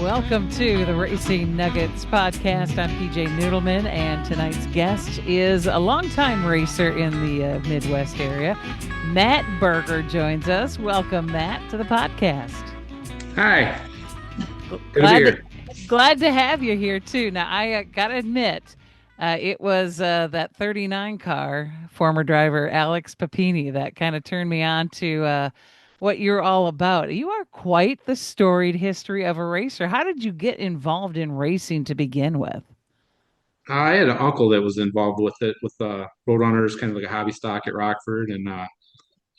welcome to the Racing Nuggets podcast. I'm PJ Noodleman, and tonight's guest is a longtime racer in the Midwest area. Matt Berger joins us. Welcome, Matt, to the podcast. Hi, good to be Glad to, here. glad to have you here, too. Now, I got to admit, it was that 39 car, former driver Alex Papini, that kind of turned me on to what you're all about. You are quite the storied history of a racer. How did you get involved in racing to begin with? I had an uncle that was involved with it with Roadrunners, kind of like a hobby stock at Rockford, and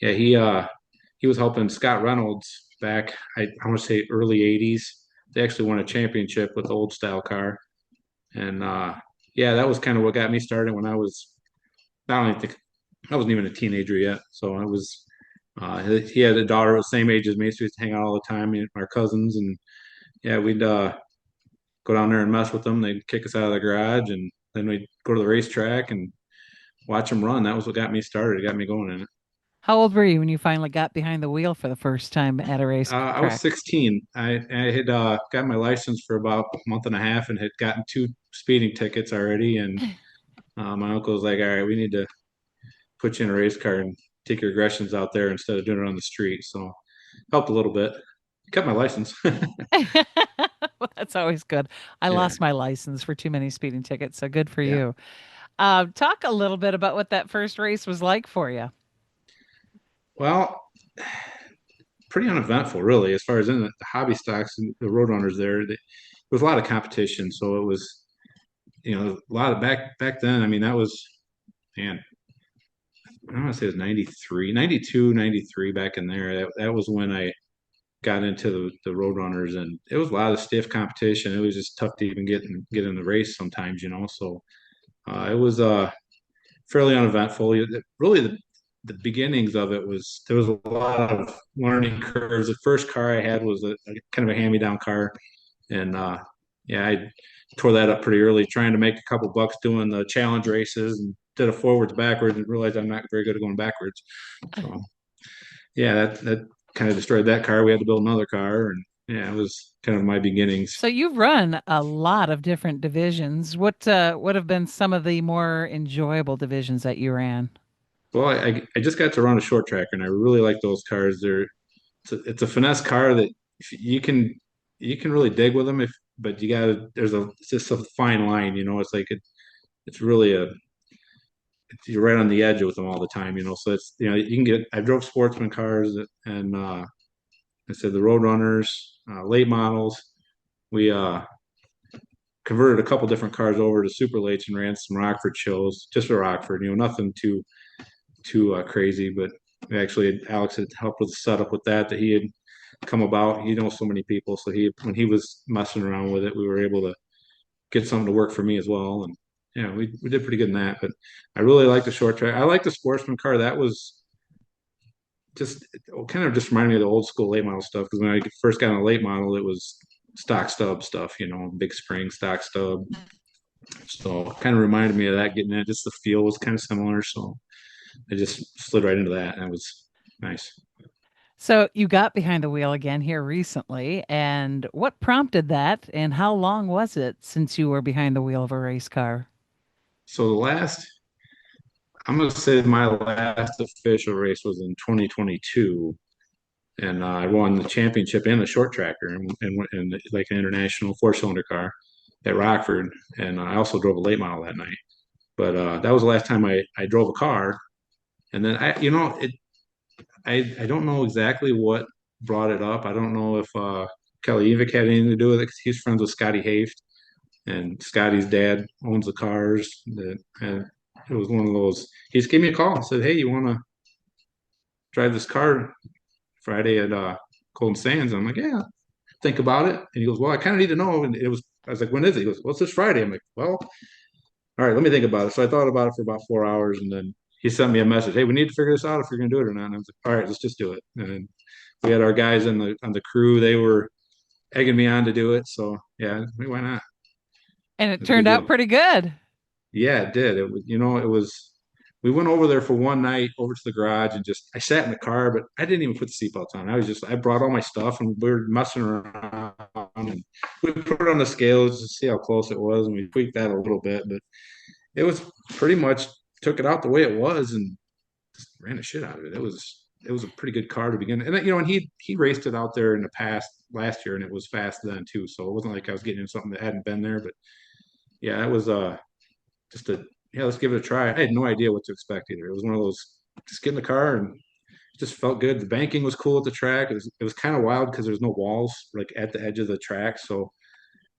yeah, he was helping Scott Reynolds back. I want to say early '80s. They actually won a championship with the old style car, and yeah, that was kind of what got me started when I was not only think I wasn't even a teenager yet, so I was. He had a daughter the same age as me, so we used to hang out all the time, our cousins, and yeah, we'd go down there and mess with them. They'd kick us out of the garage, and then we'd go to the racetrack and watch them run. That was what got me started. It got me going in it. How old were you when you finally got behind the wheel for the first time at a I was racetrack? 16. I had got my license for about a month and a half and had gotten two speeding tickets already. And my uncle was like, "All right, we need to put you in a race car and take your aggressions out there instead of doing it on the street." So helped a little bit. Got my license. Well, that's always good. I Yeah. lost my license for too many speeding tickets, so good for Yeah. you. Talk a little bit about what that first race was like for you. Well, pretty uneventful, really, as far as in the hobby stocks and the Roadrunners there. There was a lot of competition, so it was a lot of back then. I mean, that was man, I want to say it was 93, 92, 93 back in there. That was when I got into the Roadrunners, and it was a lot of stiff competition. It was just tough to even get in the race sometimes. So it was fairly uneventful. Really, the beginnings of it was there was a lot of learning curves. The first car I had was a kind of a hand-me-down car, and yeah, I tore that up pretty early, trying to make a couple bucks doing the challenge races, and did a forwards backwards, and realized I'm not very good at going backwards. So yeah, that kind of destroyed that car. We had to build another car, and yeah, it was kind of my beginnings. So you've run a lot of different divisions. What would have been some of the more enjoyable divisions that you ran? Well, I just got to run a short tracker, and I really like those cars. It's a finesse car that you can really dig with them if, but you gotta it's just a fine line. It's like it's really you're right on the edge with them all the time. So it's you can get I drove sportsman cars, and I said the Roadrunners, late models. We converted a couple different cars over to super lates and ran some Rockford shows just for Rockford. Nothing too crazy, but actually Alex had helped with the setup with that he had come about. He knows so many people, so he when he was messing around with it, we were able to get something to work for me as well. And yeah, we did pretty good in that. But I really like the short track. I like the sportsman car. That was just it kind of just reminded me of the old school late model stuff because when I first got on a late model, it was stock stub stuff, big spring stock stub. So it kind of reminded me of that getting it. Just the feel was kind of similar. So I just slid right into that, and it was nice. So you got behind the wheel again here recently, and what prompted that, and how long was it since you were behind the wheel of a race car? So I'm gonna say my last official race was in 2022, and I won the championship and the short tracker, and like an international four-cylinder car at Rockford, and I also drove a late model that night. But that was the last time I drove a car, and then I don't know exactly what brought it up. I don't know if Kelly Evick had anything to do with it because he's friends with Scotty Haft, and Scotty's dad owns the cars. And it was one of those. He just gave me a call and said, "Hey, you want to drive this car Friday at Golden Sands?" I'm like, "Yeah, think about it." And he goes, "Well, I kind of need to know." And I was like, "When is it?" He goes, "Well, it's this Friday." I'm like, "Well, all right, let me think about it." So I thought about it for about 4 hours, and then he sent me a message. "Hey, we need to figure this out if you're going to do it or not." And I was like, "All right, let's just do it." And then we had our guys on the crew. They were egging me on to do it. So yeah, why not? And it It's a good turned out deal. pretty good. Yeah, it did. It was. We went over there for one night over to the garage and just I sat in the car, but I didn't even put the seatbelts on. I brought all my stuff and we were messing around and we put it on the scales to see how close it was, and we tweaked that a little bit, but it was pretty much took it out the way it was and just ran the shit out of it. It was a pretty good car to begin. And and he raced it out there in the past last year and it was fast then too. So it wasn't like I was getting in something that hadn't been there. But yeah, it was just a yeah, let's give it a try. I had no idea what to expect either. It was one of those just get in the car and it just felt good. The banking was cool at the track. It was kind of wild because there's no walls like at the edge of the track. So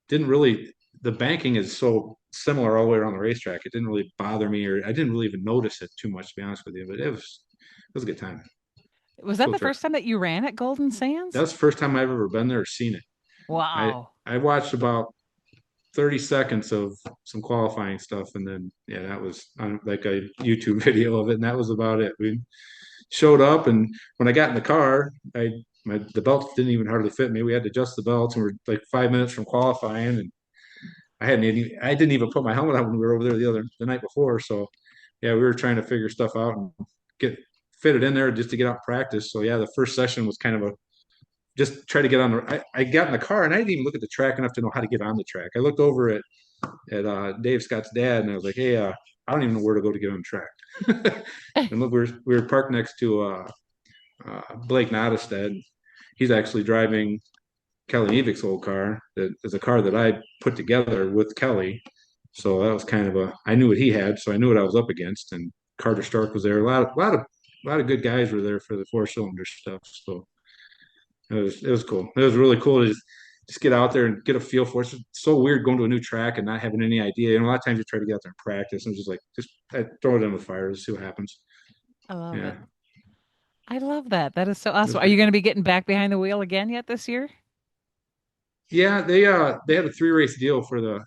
didn't really the banking is so similar all the way around the racetrack. It didn't really bother me, or I didn't really even notice it too much, to be honest with you. But it was a good time. Was that Cool the track. first time that you ran at Golden Sands? That's the first time I've ever been there or seen it. I Wow. I watched about 30 seconds of some qualifying stuff, and then yeah, that was on like a YouTube video of it, and that was about it. We showed up, and when I got in the car, the belts didn't even hardly fit me. We had to adjust the belts, and we're like 5 minutes from qualifying, and I didn't even put my helmet on when we were over there the night before. So yeah, we were trying to figure stuff out and get fit it in there just to get out practice. So yeah, the first session was kind of a just try to get on I got in the car and I didn't even look at the track enough to know how to get on the track. I looked over at Dave Scott's dad and I was like, hey, I don't even know where to go to get on the track. And look, we were parked next to Blake Nottestead. He's actually driving Kelly Evick's old car. That is a car that I put together with Kelly. So that was kind of I knew what he had, so I knew what I was up against. And Carter Stark was there. A lot of good guys were there for the four cylinder stuff. So it was cool. It was really cool to just get out there and get a feel for it. It's so weird going to a new track and not having any idea. And a lot of times you try to get out there and practice and just like I throw it in the fire to see what happens. I love Yeah. it. I love that. That is so It was awesome. Are you pretty going to cool. be getting back behind the wheel again yet this year? Yeah, they had a three race deal for I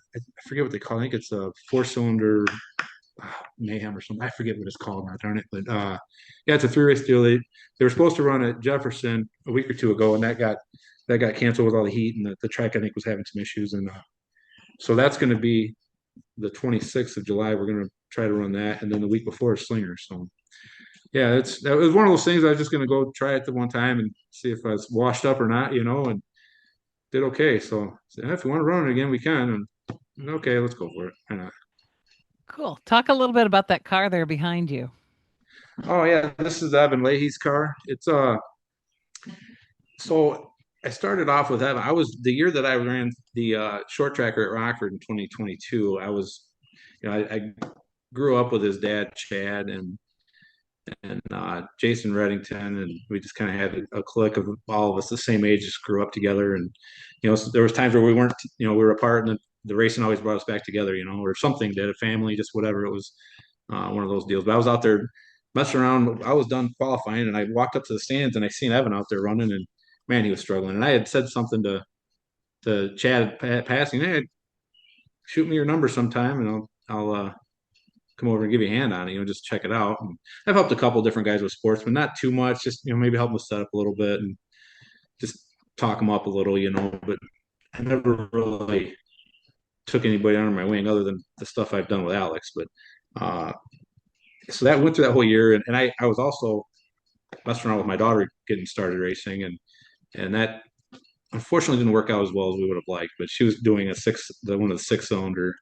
forget what they call it. I think it's a four cylinder mayhem or something. I forget what it's called now, darn it. But yeah, it's a three race deal. They were supposed to run at Jefferson a week or two ago, and that got canceled with all the heat, and the track I think was having some issues, and so that's going to be the 26th of July. We're going to try to run that, and then the week before is Slinger. So yeah, that was one of those things. I was just going to go try it the one time and see if I was washed up or not, and did okay. So if we want to run it again, we can. And okay, let's go for it. Why not? Cool. Talk a little bit about that car there behind you. Oh yeah, this is Evan Leahy's car. It's so I started off with Evan. I was the year that I ran the short tracker at Rockford in 2022. I grew up with his dad Chad and Jason Reddington, and we just kind of had a clique of all of us the same age, just grew up together. And so there was times where we weren't, we were apart, and the racing always brought us back together, or something did, a family, just whatever. It was one of those deals. But I was out there messing around. I was done qualifying, and I walked up to the stands, and I seen Evan out there running, and man, he was struggling. And I had said something to Chad passing, hey, shoot me your number sometime, and I'll come over and give you a hand on it, just check it out. And I've helped a couple different guys with sportsmen, not too much, just, maybe help them set up a little bit and just talk them up a little, but I never really took anybody under my wing other than the stuff I've done with Alex. But uh, so that went through that whole year. And I was also messing around with my daughter getting started racing. And that unfortunately didn't work out as well as we would have liked, but she was doing one of the six cylinder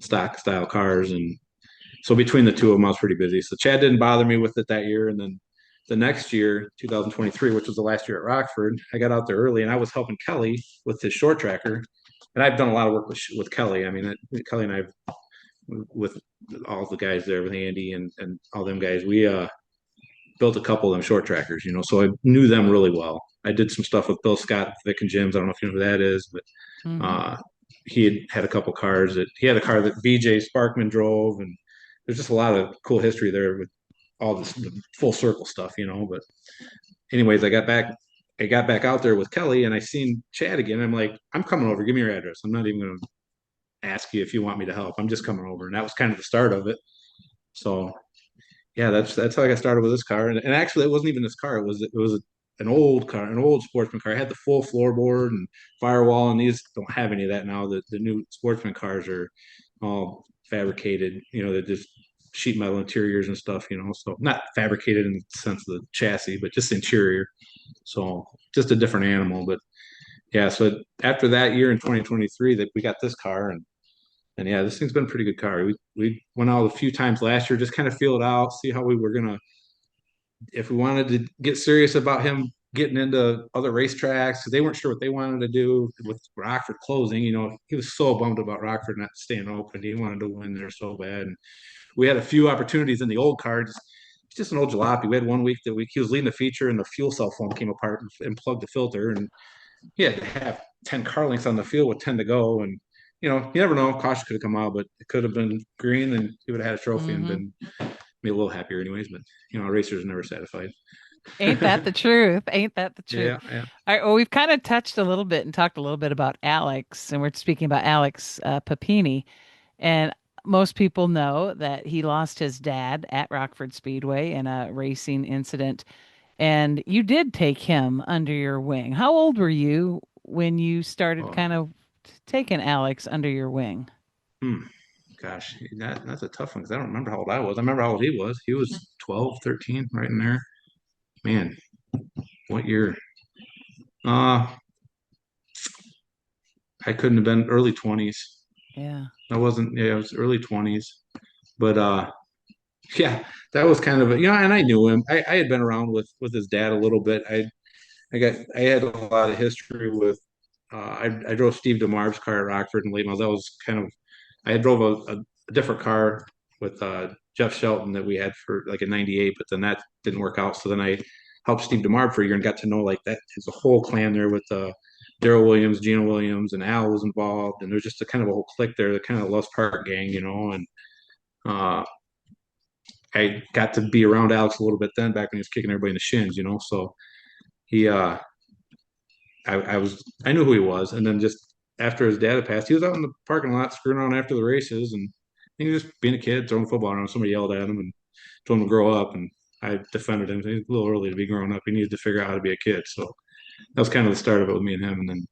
stock style cars. And so between the two of them, I was pretty busy. So Chad didn't bother me with it that year. And then the next year, 2023, which was the last year at Rockford, I got out there early and I was helping Kelly with his short tracker. And I've done a lot of work with Kelly. I mean, Kelly and I, with all the guys there, with Andy and all them guys, we built a couple of them short trackers, so I knew them really well. I did some stuff with Bill Scott, Vic and Jim's. I don't know if you know who that is, but Hmm. uh, he had a couple cars he had a car that BJ Sparkman drove, and there's just a lot of cool history there with all this the full circle stuff, But anyways, I got back out there with Kelly, and I seen Chad again. I'm like, I'm coming over. Give me your address. I'm not even going to ask you if you want me to help. I'm just coming over, and that was kind of the start of it. So yeah, that's how I got started with this car. And actually, it wasn't even this car. It was an old car, an old sportsman car. I had the full floorboard and firewall, and these don't have any of that now. The new sportsman cars are all fabricated. They're just sheet metal interiors and stuff. So not fabricated in the sense of the chassis, but just interior. So just a different animal. But yeah, so after that year in 2023 that we got this car and yeah, this thing's been a pretty good car. We went out a few times last year, just kind of feel it out, see how we were gonna if we wanted to get serious about him getting into other racetracks because they weren't sure what they wanted to do with Rockford closing. He was so bummed about Rockford not staying open. He wanted to win there so bad. And we had a few opportunities in the old car. Just an old jalopy. We had one week that he was leading the feature and the fuel cell foam came apart and plugged the filter. And he had to have 10 car lengths on the field with 10 to go. And, you never know. Caution could have come out, but it could have been green and he would have had a trophy and Hmm. been me a little happier anyways. But, racers are never satisfied. Ain't that the truth? Ain't that the truth? Yeah, yeah. All right, well, we've kind of touched a little bit and talked a little bit about Alex, and we're speaking about Alex Papini. And most people know that he lost his dad at Rockford Speedway in a racing incident. And you did take him under your wing. How old were you when you started Oh, kind of taking Alex under your wing? hmm. Gosh, that's a tough one because I don't remember how old I was. I remember how old he was. He was 12, 13, right in there. Man, what year? Uh, I couldn't have been early 20s. Yeah. I wasn't, yeah, it was early 20s. But yeah, that was kind of and I knew him. I had been around with his dad a little bit. I had a lot of history with I drove Steve DeMar's car at Rockford and late models. That was kind of I drove a different car with Jeff Shelton that we had for like a 98, but then that didn't work out. So then I helped Steve DeMar for a year and got to know like that. There's a whole clan there with Daryl Williams, Gino Williams, and Al was involved. And there's just a kind of a whole clique there, the kind of Loves Park gang, and uh, I got to be around Alex a little bit then back when he was kicking everybody in the shins. So he, I knew who he was. And then just after his dad had passed, he was out in the parking lot screwing around after the races, and he was just being a kid, throwing football around. Somebody yelled at him and told him to grow up, and I defended him. He's a little early to be growing up. He needed to figure out how to be a kid. So that was kind of the start of it with me and him. And then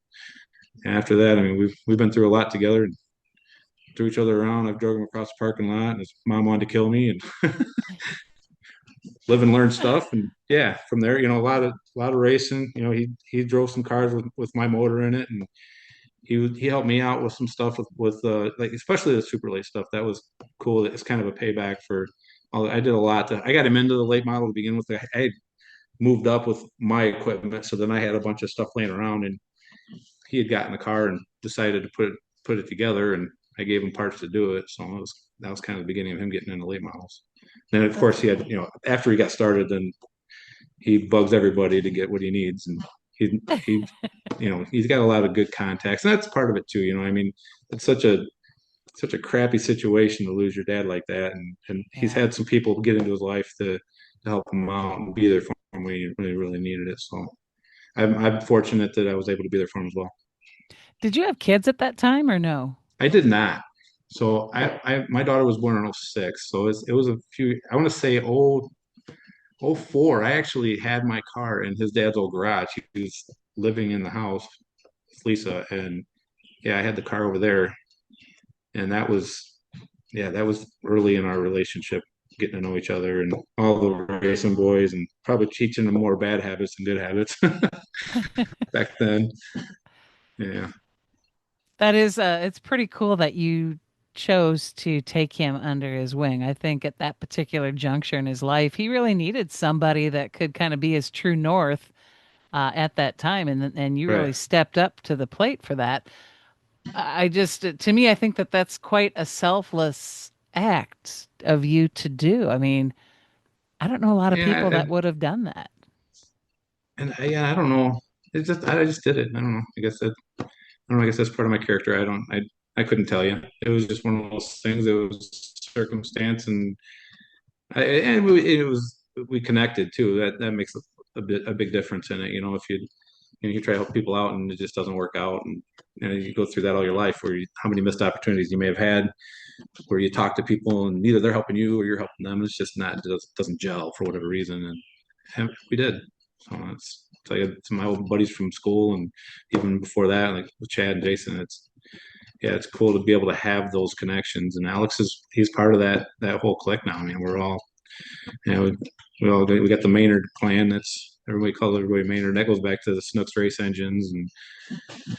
after that, I mean, we've been through a lot together and threw each other around. I've drove him across the parking lot, and his mom wanted to kill me, and live and learn stuff. And yeah, from there, a lot of racing. He drove some cars with my motor in it, and he helped me out with some stuff with like especially the super late stuff. That was cool. It's kind of a payback for all I did a lot. I got him into the late model to begin with. I had moved up with my equipment, so then I had a bunch of stuff laying around, and he had gotten the car and decided to put it together, and I gave him parts to do it. So that was kind of the beginning of him getting into late models. Then of course That's he had after he got started, then he bugs everybody to get what he needs, and he's got a lot of good contacts, and that's part of it too. I mean, it's such a crappy situation to lose your dad like that, and he's yeah. had some people get into his life to help him out and be there for him when he really needed it. So I'm fortunate that I was able to be there for him as well. Did you have kids at that time or no? I did not. So my daughter was born in '06, so it was a few. I want to say '04. I actually had my car in his dad's old garage. He was living in the house with Lisa, and yeah, I had the car over there, and that was early in our relationship, getting to know each other and all the racing boys, and probably teaching them more bad habits than good habits back then. Yeah, That is, it's pretty cool that you chose to take him under his wing. I think at that particular juncture in his life, he really needed somebody that could kind of be his true north at that time, and you really right. stepped up to the plate for that. I just, to me, I think that that's quite a selfless act of you to do. I mean, I don't know a lot of Yeah, people that would have done that. yeah, I don't know. I just did it. I don't know. I don't know. I guess that's part of my character. I couldn't tell you. It was just one of those things. It was circumstance, and we connected too. That makes a big difference in it. If you try to help people out and it just doesn't work out, and you go through that all your life, how many missed opportunities you may have had, where you talk to people and neither they're helping you or you're helping them. It's just not, it doesn't gel for whatever reason, and we did. So it's like it's my old buddies from school, and even before that, like with Chad and Jason. It's cool to be able to have those connections. And he's part of that whole clique now. I mean, we're all, we got the Maynard clan. everybody calls everybody Maynard. That goes back to the Snooks race engines,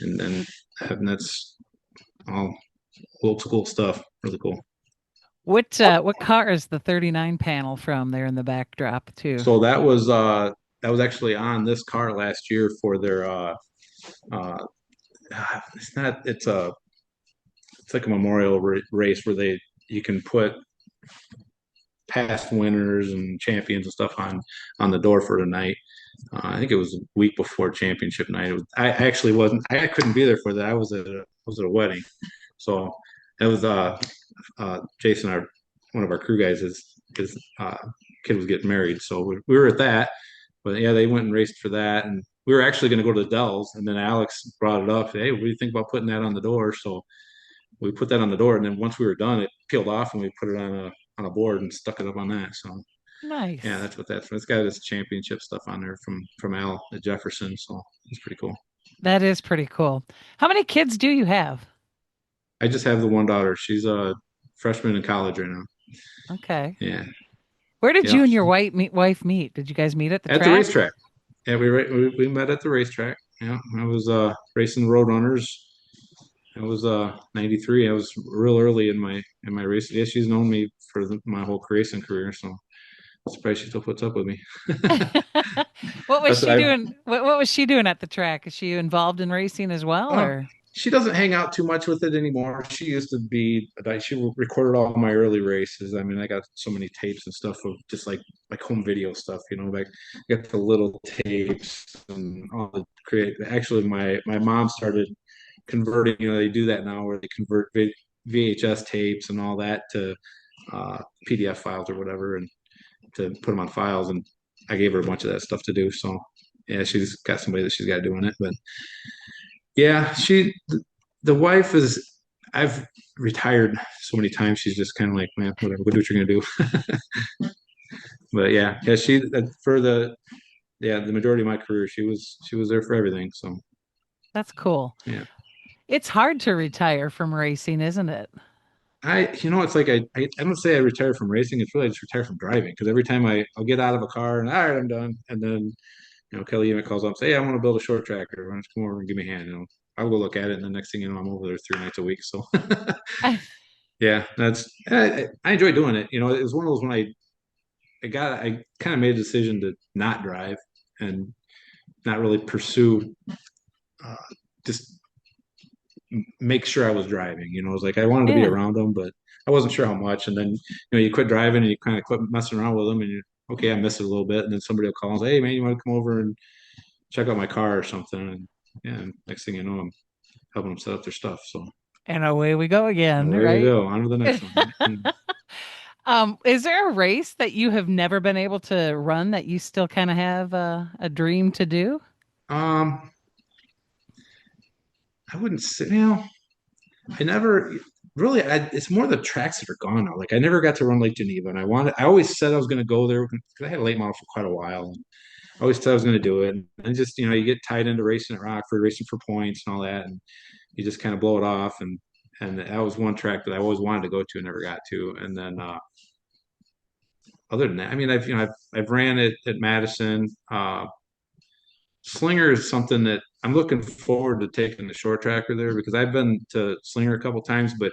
and then and that's all old school stuff. Really cool. What car is the 39 panel from there in the backdrop too? So that was actually on this car last year for their uh it's not it's like a memorial race where they you can put past winners and champions and stuff on the door for the night. I think it was a week before championship night. I actually wasn't. I couldn't be there for that. I was at a wedding, so it was Jason, our one of our crew guys, his kid was getting married, so we were at that. But yeah, they went and raced for that, and we were actually going to go to the Dells, and then Alex brought it up. Hey, what do you think about putting that on the door? So we put that on the door, and then once we were done, it peeled off, and we put it on a board and stuck it up on that. So yeah, Nice. that's what that's. It's got this championship stuff on there from Al at Jefferson, so it's pretty cool. That is pretty cool. How many kids do you have? I just have the one daughter. She's a freshman in college right now. Okay. Yeah, Where did you yep. and your wife meet? Did you guys meet at the At the track? racetrack. Yeah, we met at the racetrack. Yeah, I was racing the Roadrunners. I was 93. I was real early in my race. Yeah, she's known me for my whole racing career, so I'm surprised she still puts up with me. What was That's she I doing? What was she doing at the track? Is she involved in racing as well, Um, or? she doesn't hang out too much with it anymore. She used to be. She recorded all my early races. I mean, I got so many tapes and stuff of just like home video stuff. Like I got the little tapes and all the create. Actually, my mom started converting. They do that now where they convert VHS tapes and all that to PDF files or whatever, and to put them on files. And I gave her a bunch of that stuff to do. So yeah, she's got somebody that she's got doing it, but. Yeah, the wife is, I've retired so many times. She's just kind of like, man, whatever, go do what you're gonna do. But yeah, for the majority of my career, she was there for everything. So That's cool. yeah, It's hard to retire from racing, isn't it? it's like I don't say I retired from racing. It's really I just retired from driving because every time I'll get out of a car and all right, I'm done, and then Kelly Emmett calls up and say, hey, I want to build a short tracker. Why don't you come over and give me a hand? I'll go look at it, and the next thing you know, I'm over there 3 nights a week. So yeah, I enjoy doing it. It was one of those when I kind of made a decision to not drive and not really pursue, uh, just make sure I was driving. It was like I wanted to be Yeah. around them, but I wasn't sure how much. And then you quit driving and you kind of quit messing around with them, and you okay, I miss it a little bit. And then somebody will call and say, hey man, you want to come over and check out my car or something? And yeah, next thing you know, I'm helping them set up their stuff. So And away we go again, away we right? go on to the next one. Right? Is there a race that you have never been able to run that you still kind of have a dream to do? Um, I wouldn't say, I never really. It's more the tracks that are gone now. Like I never got to run Lake Geneva, and I always said I was going to go there because I had a late model for quite a while. And I always said I was going to do it, and just you get tied into racing at Rockford, racing for points and all that, and you just kind of blow it off. And that was one track that I always wanted to go to and never got to. And then other than that, I mean, I've ran it at Madison. Slinger is something that I'm looking forward to taking the short tracker there because I've been to Slinger a couple times, but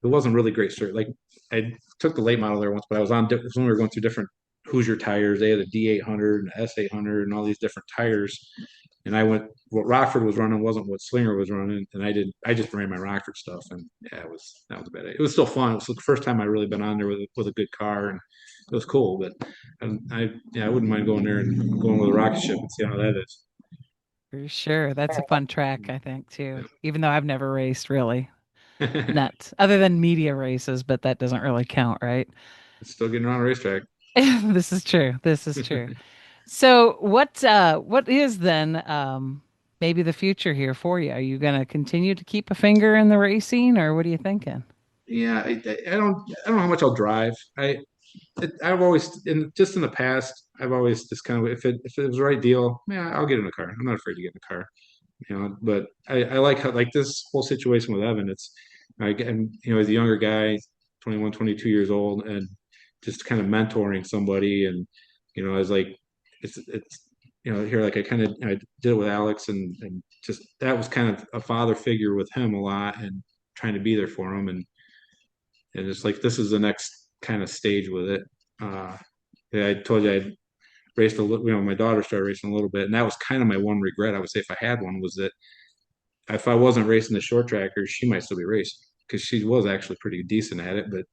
it wasn't really great straight. Like I took the late model there once, but I was when we were going through different Hoosier tires. They had a D800 and S800 and all these different tires. And I went, what Rockford was running wasn't what Slinger was running. And I just ran my Rockford stuff. And yeah, that was a bad idea. It was still fun. It was the first time I really been on there with a good car. And it was cool. But I wouldn't mind going there and going with a rocket ship and see how that is. For sure. That's a fun track, I think, too. Even though I've never raced really. Yeah. Not other than media races, but that doesn't really count, right? It's still getting around a racetrack. This is true. This is true. So what is then maybe the future here for you? Are you going to continue to keep a finger in the racing or what are you thinking? Yeah, I don't know how much I'll drive. I've always in the past I've always just kind of if it was the right deal, yeah, I'll get in a car. I'm not afraid to get in a car, But I like how like this whole situation with Evan. It's and as a younger guy, 21, 22 years old, and just kind of mentoring somebody, and I was like, it's here, like I did it with Alex, and just that was kind of a father figure with him a lot, and trying to be there for him, and it's like this is the next kind of stage with it. Uh, yeah, I told you I raced a little, my daughter started racing a little bit, and that was kind of my one regret. I would say if I had one was that if I wasn't racing the short trackers, she might still be racing because she was actually pretty decent at it. But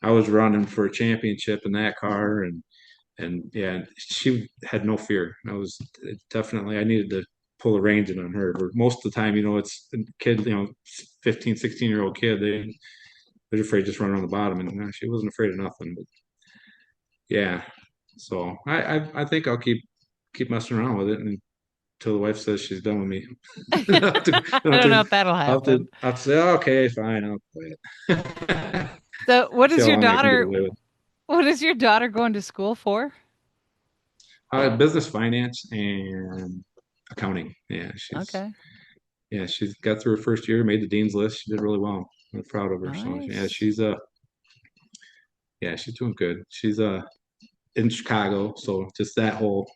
I was running for a championship in that car, and yeah, she had no fear. I was definitely I needed to pull the reins in on her. But most of the time, it's a kid, 15, 16-year-old kid. They're afraid to just run around the bottom, and she wasn't afraid of nothing. But yeah, so I think I'll keep messing around with it until the wife says she's done with me. I'll have to, I I'll have don't know to, if that'll I'll have to, happen. I'll have to say, oh, okay, fine, I'll quit. So, See how long I can get away with. what is your daughter going to school for? Business finance and accounting. Okay. Yeah, she's got through her first year, made the dean's list. She did really well. I'm proud of her. So yeah, Nice. she's doing good. She's in Chicago, so just that whole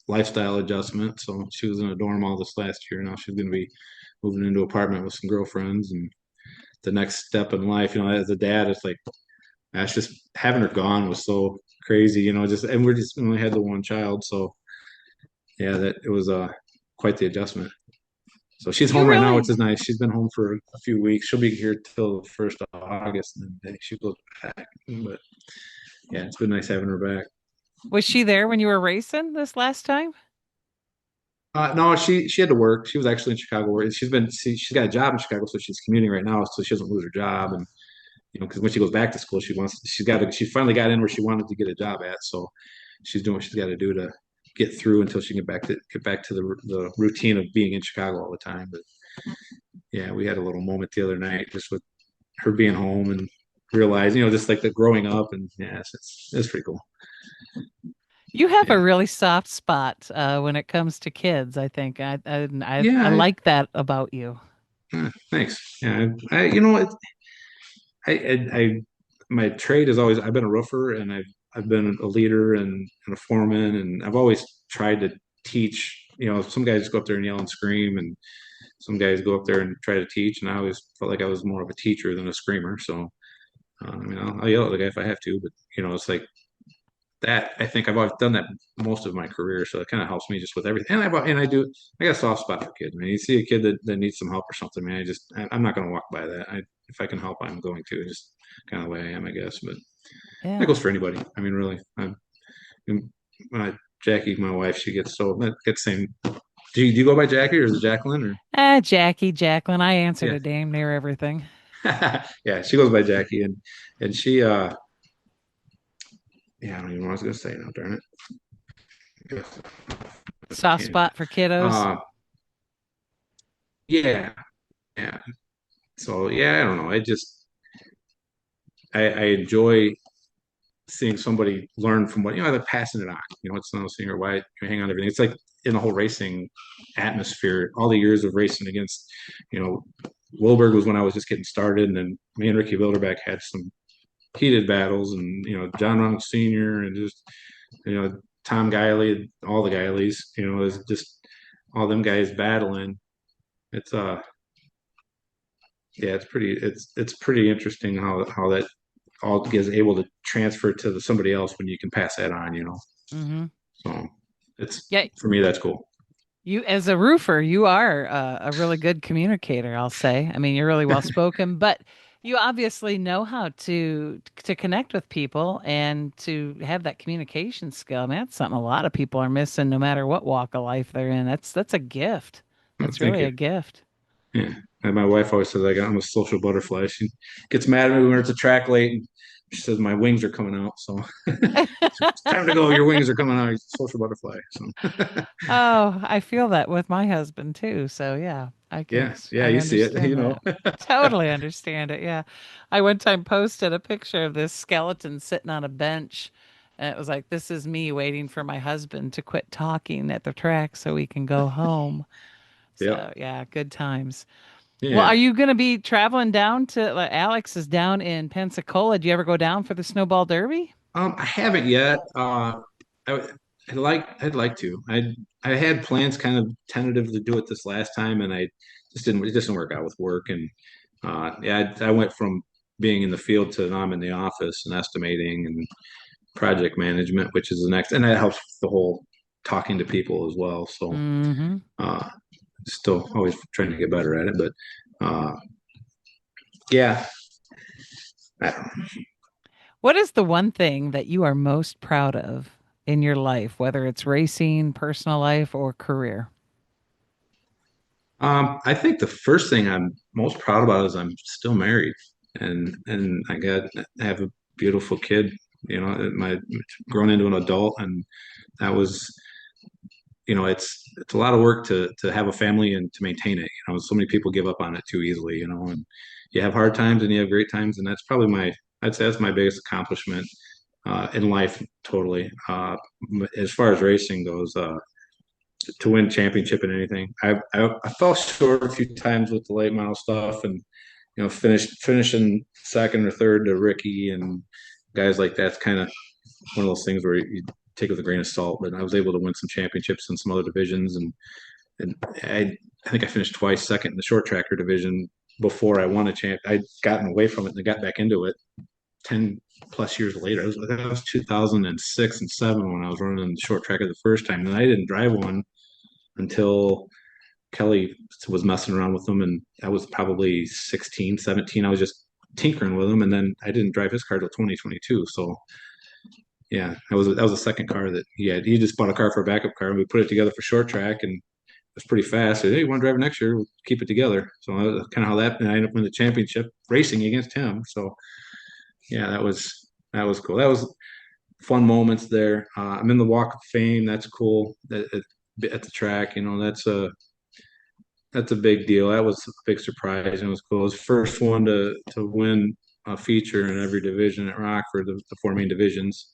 lifestyle adjustment. So she was in a dorm all this last year. Now she's going to be moving into an apartment with some girlfriends, and the next step in life. As a dad, it's like that's just having her gone was so crazy. Just and we only had the one child, so yeah, that it was quite the adjustment. So she's You home right now, really which is nice. She's been home for a few weeks. She'll be here till the 1st of August, and then she goes back. But yeah, it's been nice having her back. was she there when you were racing this last time? No, she had to work. She was actually in Chicago. She's got a job in Chicago, so she's commuting right now, so she doesn't lose her job. And because when she goes back to school, she finally got in where she wanted to get a job at. So she's doing what she's got to do to get through until she can get back to the routine of being in Chicago all the time. But yeah, we had a little moment the other night just with her being home and realizing, just like the growing up, and yeah, it's pretty cool. You have a Yeah, really soft spot when it comes to kids, I think. I yeah. like that about you. Thanks. Yeah, I my trade is always I've been a roofer, and I've been a leader and a foreman, and I've always tried to teach. Some guys go up there and yell and scream, and some guys go up there and try to teach, and I always felt like I was more of a teacher than a screamer. So I'll yell at the guy if I have to, but it's like that. I think I've always done that most of my career, so it kind of helps me just with everything. I got a soft spot for kids. Man, you see a kid that needs some help or something, man. I'm not going to walk by that. If I can help, I'm going to. Just kind of the way I am, I guess. But that Yeah. goes for anybody. I mean, really. Uh, Jackie, my wife, she gets so that gets same. Do you go by Jackie or is it Jacqueline or Jackie, Jacqueline, I answer yeah? to damn near everything. Yeah, she goes by Jackie, and she yeah, I don't even know what I was gonna say now, darn it. Soft spot for kiddos. Uh, yeah, yeah. So yeah, I don't know. I enjoy seeing somebody learn from what they're passing it on. It's not seeing her why you hang on to everything. It's like in the whole racing atmosphere, all the years of racing against, you know, Wilberg was when I was just getting started, and then me and Ricky Wilderbeck had some heated battles, and John Ronald Sr. and just Tom Guiley, all the Guileys, is just all them guys battling. It's yeah, it's pretty interesting how that all is able to transfer to somebody else when you can pass that on. Hmm. So it's Yeah, for me that's cool. you as a roofer, you are a really good communicator, I'll say. I mean, you're really well spoken, but you obviously know how to connect with people and to have that communication skill. I mean, that's something a lot of people are missing, no matter what walk of life they're in. That's a gift. Oh, That's thank really you. a gift. Yeah. And my wife always says I'm a social butterfly. She gets mad at me when we're at the track late, and she says my wings are coming out. So it's time to go. Your wings are coming out. You're a social butterfly. So Oh, I feel that with my husband too. So yeah, yeah, yeah, I you see it. understand that. Totally understand it. Yeah. I one time posted a picture of this skeleton sitting on a bench. And it was like, this is me waiting for my husband to quit talking at the track so we can go home. Yep. So yeah, good times. Well, are Yeah. you going to be traveling down to like, Alex is down in Pensacola. Do you ever go down for the Snowball Derby? I haven't yet. I'd like to. I had plans kind of tentative to do it this last time, and I just didn't. It just didn't work out with work, and yeah, I went from being in the field to now I'm in the office and estimating and project management, which is the next, and that helps the whole talking to people as well. So Hmm. uh, still always trying to get better at it, but yeah, I don't know. What is the one thing that you are most proud of in your life, whether it's racing, personal life, or career? I think the first thing I'm most proud about is I'm still married, and I have a beautiful kid. You know, my grown into an adult, and that was, you know, it's a lot of work to have a family and to maintain it. You know, so many people give up on it too easily. You know, and you have hard times and you have great times, and that's probably my I'd say that's my biggest accomplishment in life. Totally, as far as racing goes. To win championship in anything. I fell short a few times with the late model stuff, and you know, finishing second or third to Ricky and guys like that's kind of one of those things where you take it with a grain of salt. But I was able to win some championships in some other divisions, and I think I finished twice second in the short tracker division before I won a champ. I'd gotten away from it and I got back into it 10 plus years later. That was 2006 and seven when I was running the short tracker the first time, and I didn't drive one until Kelly was messing around with them, and I was probably 16, 17. I was just tinkering with him, and then I didn't drive his car till 2022. So yeah, that was the second car that he had. He just bought a car for a backup car, and we put it together for short track, and it was pretty fast. So, hey, you want to drive it next year? We'll keep it together. So that's kind of how that. And I ended up winning the championship racing against him. So yeah, that was cool. That was fun moments there. I'm in the Walk of Fame. That's cool. At the track, you know, that's a big deal. That was a big surprise, and it was cool. It was the first one to win a feature in every division at Rockford, the four main divisions,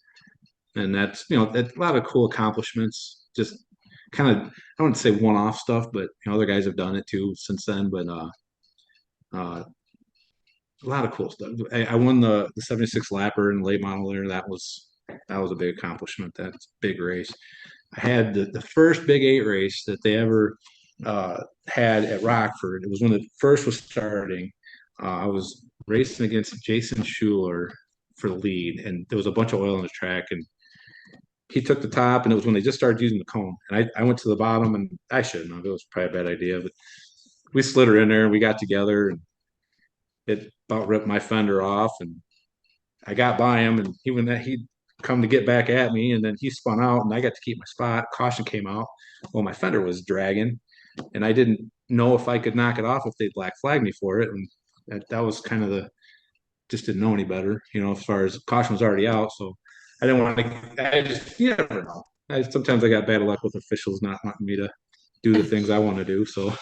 and that's that's a lot of cool accomplishments. Just kind of I wouldn't say one off stuff, but other guys have done it too since then. But uh, a lot of cool stuff. I won the 76 lapper in late model there. That was a big accomplishment. That's a big race. I had the first Big Eight race that they ever had at Rockford. It was when it first was starting. I was racing against Jason Schuler for the lead, and there was a bunch of oil on the track, and he took the top, and it was when they just started using the cone. And I went to the bottom, and I shouldn't have. It was probably a bad idea, but we slid her in there, and we got together, and it about ripped my fender off, and I got by him, and he'd come to get back at me, and then he spun out, and I got to keep my spot. Caution came out. Well, my fender was dragging, and I didn't know if I could knock it off if they black flagged me for it, and that was kind of the just didn't know any better, as far as caution was already out. So I didn't want to. I just you never know. Sometimes I got bad luck with officials not wanting me to do the things I want to do. So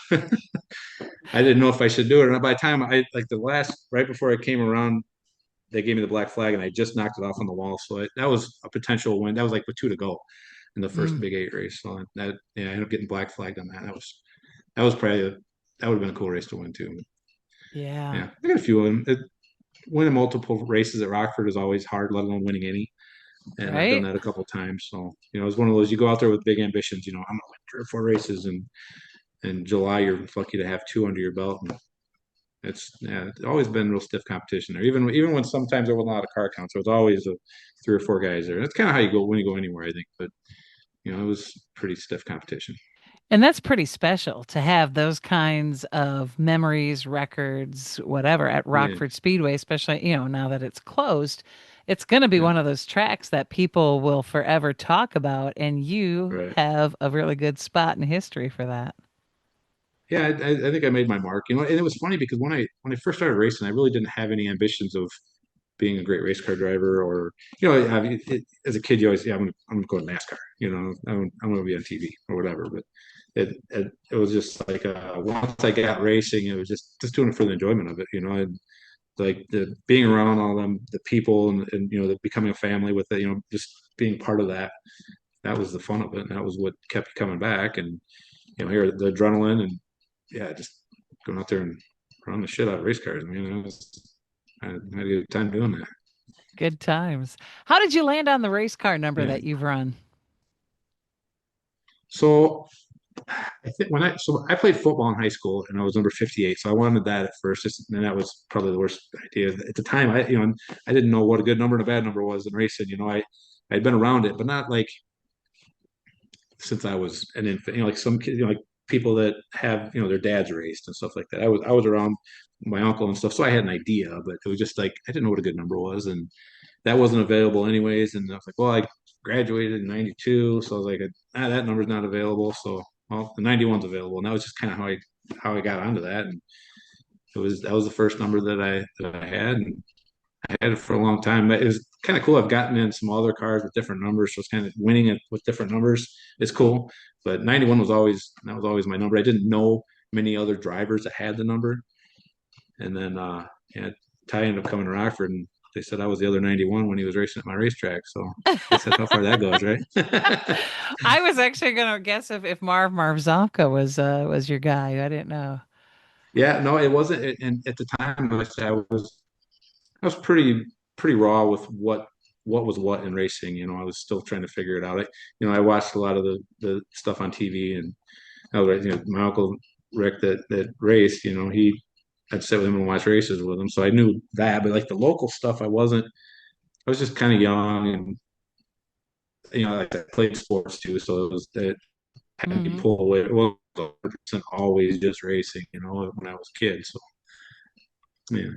I didn't know if I should do it. And by the time I like the last right before I came around, they gave me the black flag, and I just knocked it off on the wall. So that was a potential win. That was like with two to go in the first Mm, Big Eight race. So that yeah, I ended up getting black flagged on that. That was probably that would have been a cool race to win too. But yeah, yeah, I got a few of them. Winning multiple races at Rockford is always hard, let alone winning any. And I've done right. that a couple of times. So it's one of those you go out there with big ambitions. I'm gonna win 3 or 4 races, and in July you're lucky to have two under your belt. And it's always been real stiff competition there. Even when sometimes there wasn't a lot of car counts, there was always 3 or 4 guys there. That's kind of how you go when you go anywhere, I think. But it was pretty stiff competition. And that's pretty special to have those kinds of memories, records, whatever at Yeah, Rockford Speedway, especially, now that it's closed. It's going to be yeah, one of those tracks that people will forever talk about, and you right. have a really good spot in history for that. Yeah, I think I made my mark. And it was funny because when I first started racing, I really didn't have any ambitions of being a great race car driver, or as a kid you always I'm gonna go to NASCAR, I'm gonna be on TV or whatever. But it was just like once I got racing, it was just doing it for the enjoyment of it, and like the being around all them the people, and the becoming a family with it, just being part of that was the fun of it, and that was what kept coming back. And here the adrenaline, and yeah, just going out there and running the shit out of race cars. I mean, I had a good time doing that. Good times. How did you land on the race car number Yeah. that you've run? So I think I played football in high school and I was number 58, so I wanted that at first, and that was probably the worst idea at the time. I didn't know what a good number and a bad number was in racing. I'd been around it, but not like since I was an infant. Like some kids, like people that have their dads raced and stuff like that. I was around my uncle and stuff, so I had an idea, but it was just like I didn't know what a good number was, and that wasn't available anyways. And I was like, well, I graduated in '92, so I was like, that number's not available. So, well, the '91's available, and that was just kind of how I got onto that. And that was the first number that I had, and I had it for a long time. But it was kind of cool. I've gotten in some other cars with different numbers, so it's kind of winning it with different numbers is cool. But '91 was always my number. I didn't know many other drivers that had the number, and then yeah, Ty ended up coming to Rockford, and they said I was the other '91 when he was racing at my racetrack. So I guess that's how far that goes, right? I was actually gonna guess if Marv Zonka was your guy. I didn't know. Yeah, no, it wasn't. And at the time, I was pretty raw with what was what in racing. I was still trying to figure it out. I watched a lot of the stuff on TV, and I was my uncle Rick that raced. I'd sit with him and watch races with him, so I knew that. But like the local stuff, I wasn't. I was just kind of young, and like I played sports too, so it had me Hmm. pull away. It wasn't 100% always just racing, when I was a kid. So yeah,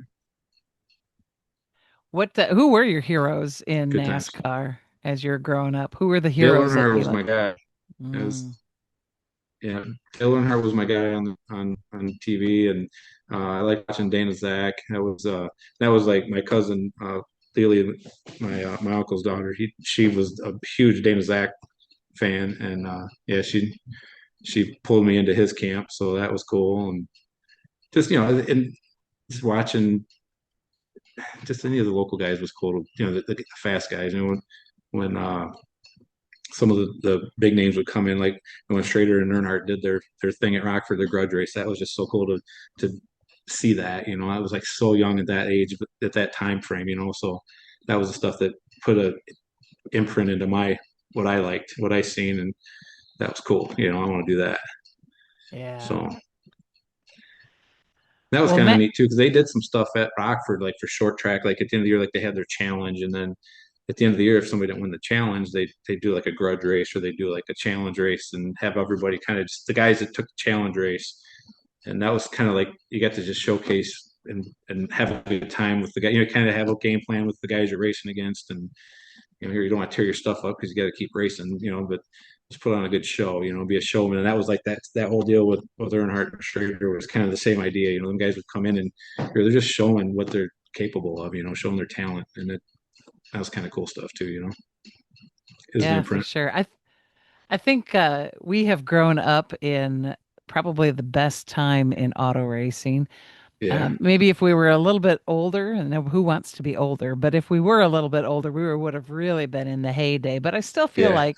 Who were your heroes in good times. NASCAR as you're growing up? Who were the Dale heroes that Earnhardt you was like? my guy. As Mm. Yeah, Dale Earnhardt was my guy on TV, and I like watching Dana Zach. That was like my cousin Lily, my uncle's daughter. She was a huge Dana Zach fan, and yeah, she pulled me into his camp, so that was cool. And just and just watching just any of the local guys was cool. The fast guys. When some of the big names would come in, like when Schrader and Earnhardt did their thing at Rockford, their grudge race. That was just so cool to see that. I was like so young at that age, but at that time frame. So that was the stuff that put a imprint into my what I liked, what I seen, and that was cool. I want to do that. Yeah. So that was Well, kind of Matt. neat too, because they did some stuff at Rockford, like for short track. Like at the end of the year, like they had their challenge, and then at the end of the year, if somebody didn't win the challenge, they do like a grudge race, or they do like a challenge race, and have everybody kind of just the guys that took the challenge race, and that was kind of like you got to just showcase and have a good time with the guy. Kind of have a game plan with the guys you're racing against, and here you don't want to tear your stuff up because you got to keep racing, but just put on a good show, be a showman. And that was like that whole deal with Earnhardt and Schrader was kind of the same idea. Them guys would come in and they're just showing what they're capable of, showing their talent, and that was kind of cool stuff too. Is an Yeah, for imprint. sure. I think we have grown up in probably the best time in auto racing. Yeah, Maybe if we were a little bit older, and who wants to be older? But if we were a little bit older, would have really been in the heyday. But I still feel yeah, like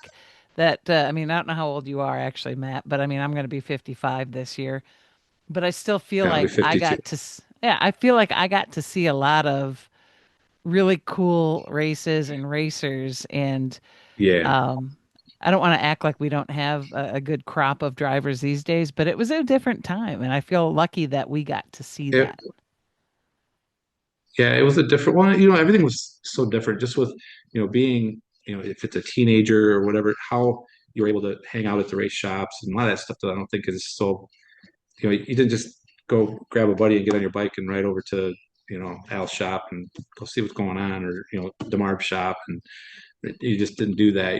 that. I mean, I don't know how old you are actually, Matt, but I mean, I'm going to be 55 this year. But I still feel yeah. I'll be like 52. yeah, I feel like I got to see a lot of really cool races and racers. And Yeah, um, I don't want to act like we don't have a good crop of drivers these days, but it was a different time. And I feel lucky that we got to see it that. yeah, it was a different one. Everything was so different. Just with being if it's a teenager or whatever, how you're able to hang out at the race shops and a lot of that stuff that I don't think is so you didn't just go grab a buddy and get on your bike and ride over to, Al's shop and go see what's going on, or, DeMarb's shop. And you just didn't do that.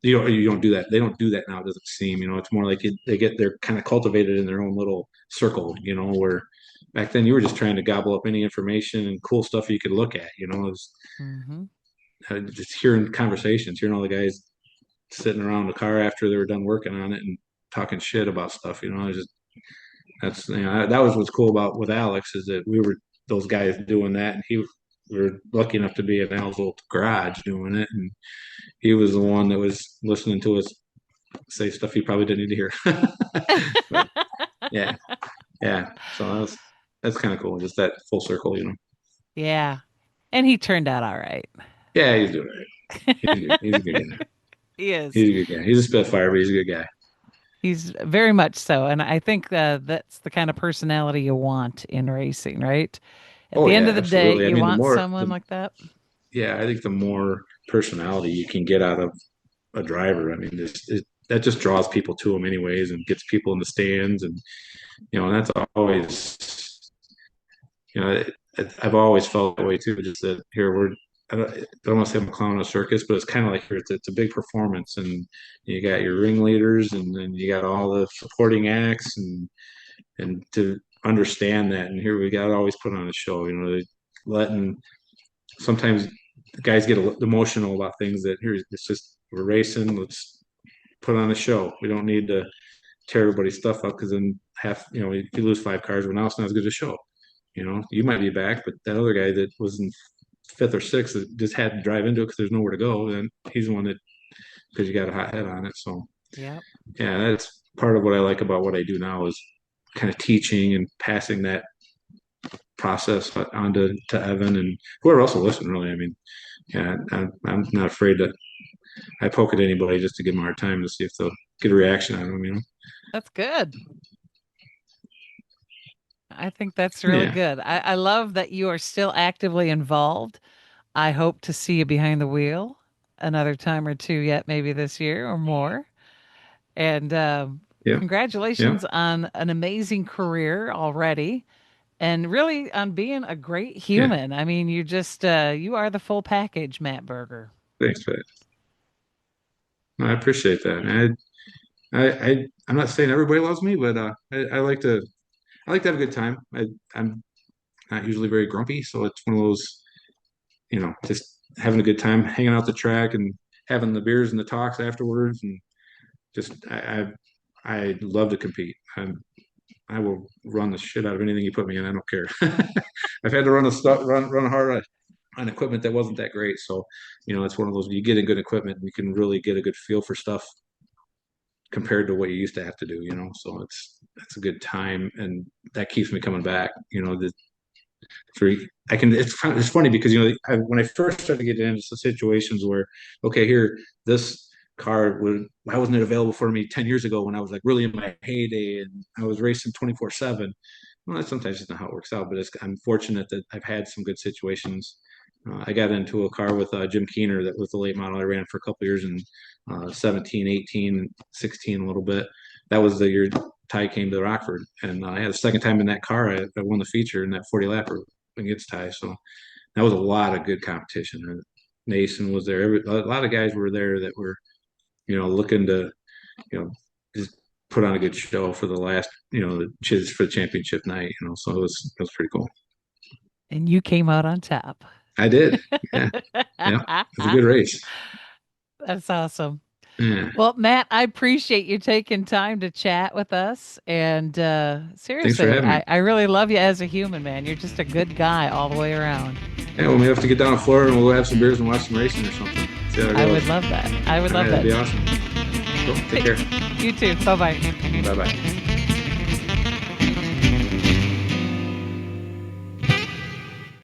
You don't do that. They don't do that now. It doesn't seem, it's more like they're kind of cultivated in their own little circle, where back then you were just trying to gobble up any information and cool stuff you could look at, it was Hmm. just hearing conversations, hearing all the guys sitting around the car after they were done working on it and talking shit about stuff, it was just that was what's cool about with Alex is that we were those guys doing that, and we were lucky enough to be in Al's old garage doing it, and he was the one that was listening to us say stuff he probably didn't need to hear. But yeah, yeah. So that's kind of cool, just that full circle. Yeah. And he turned out all right. Yeah, he's doing it. He's good. He's a good guy. He is. He's a good guy. He's a spitfire, but he's a good guy. He's very much so. And I think that's the kind of personality you want in racing, right? At Oh the end yeah, of the day, absolutely. I you mean, want someone like that. yeah, I think the more personality you can get out of a driver, I mean, that just draws people to them anyways, and gets people in the stands, and and that's always, I've always felt that way too. Just that here I don't want to say I'm a clown in a circus, but it's kind of like here, it's a big performance, and you got your ringleaders, and then you got all the supporting acts, and to understand that, and here we got to always put on a show, letting sometimes guys get emotional about things that here it's just we're racing. Let's put on a show. We don't need to tear everybody's stuff up because then if you lose 5 cars, well now it's not as good a show. You might be back, but that other guy that was in fifth or sixth that just had to drive into it because there's nowhere to go, then he's the one that because you got a hot head on it. So Yep. yeah, that's part of what I like about what I do now is kind of teaching and passing that process on to Evan and whoever else will listen. Really, I mean, yeah, I'm not afraid to. I poke at anybody just to give them a hard time to see if they'll get a reaction out of them. That's good. I think that's really Yeah, good. I love that you are still actively involved. I hope to see you behind the wheel another time or two yet, maybe this year or more. And yeah, yeah, congratulations on an amazing career already and really on being a great yeah. human. I mean, you are the full package, Matt Berger. Thanks for that. I appreciate that. And I'm not saying everybody loves me, but I like to have a good time. I'm not usually very grumpy, so it's one of those, just having a good time, hanging out the track and having the beers and the talks afterwards, and just I love to compete. I will run the shit out of anything you put me in. I don't care. I've had to run hard on equipment that wasn't that great, so it's one of those you get in good equipment, you can really get a good feel for stuff compared to what you used to have to do. So it's a good time, and that keeps me coming back. For I can it's funny because when I first started getting into situations where okay here this car was why wasn't it available for me 10 years ago when I was like really in my heyday and I was racing 24/7. Well, that's sometimes just not how it works out, but I'm fortunate that I've had some good situations. I got into a car with Jim Keener that was the late model I ran for a couple years in 17, 18, 16 a little bit. That was the year Ty came to Rockford, and I had a second time in that car. I won the feature in that 40 lapper against Ty, so that was a lot of good competition. And Nason was there. A lot of guys were there that were looking to just put on a good show for the last the chiz for the championship night. So it was pretty cool. And you came out on top. I did, yeah, yeah. It was a good race. That's awesome. Yeah, Well, Matt, I appreciate you taking time to chat with us. And thanks for seriously, having me. I really love you as a human, man. You're just a good guy all the way around. Yeah, well, we have to get down to Florida and we'll have some beers and watch some racing or something. See how it I would goes. love that. I would All right, love that'd that. be awesome. Cool. Take care. You too. Bye bye. Bye bye.